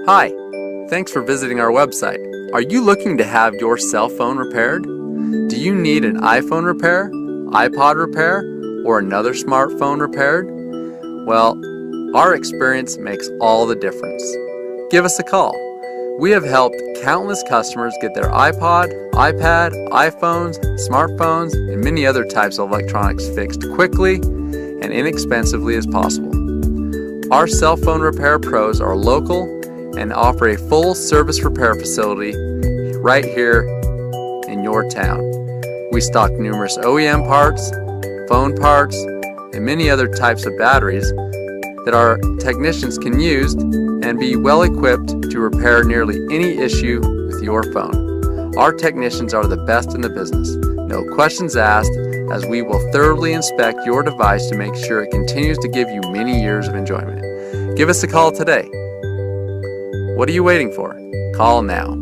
Hi, thanks for visiting our website. Are you looking to have your cell phone repaired? Do you need an iPhone repair, iPod repair, or another smartphone repaired? Well, our experience makes all the difference. Give us a call. We have helped countless customers get their iPod, iPad, iPhones, smartphones, and many other types of electronics fixed quickly and inexpensively as possible. Our cell phone repair pros are local and offer a full service repair facility right here in your town. We stock numerous OEM parts, phone parts, and many other types of batteries that our technicians can use and be well equipped to repair nearly any issue with your phone. Our technicians are the best in the business. No questions asked, as we will thoroughly inspect your device to make sure it continues to give you many years of enjoyment. Give us a call today. What are you waiting for? Call now.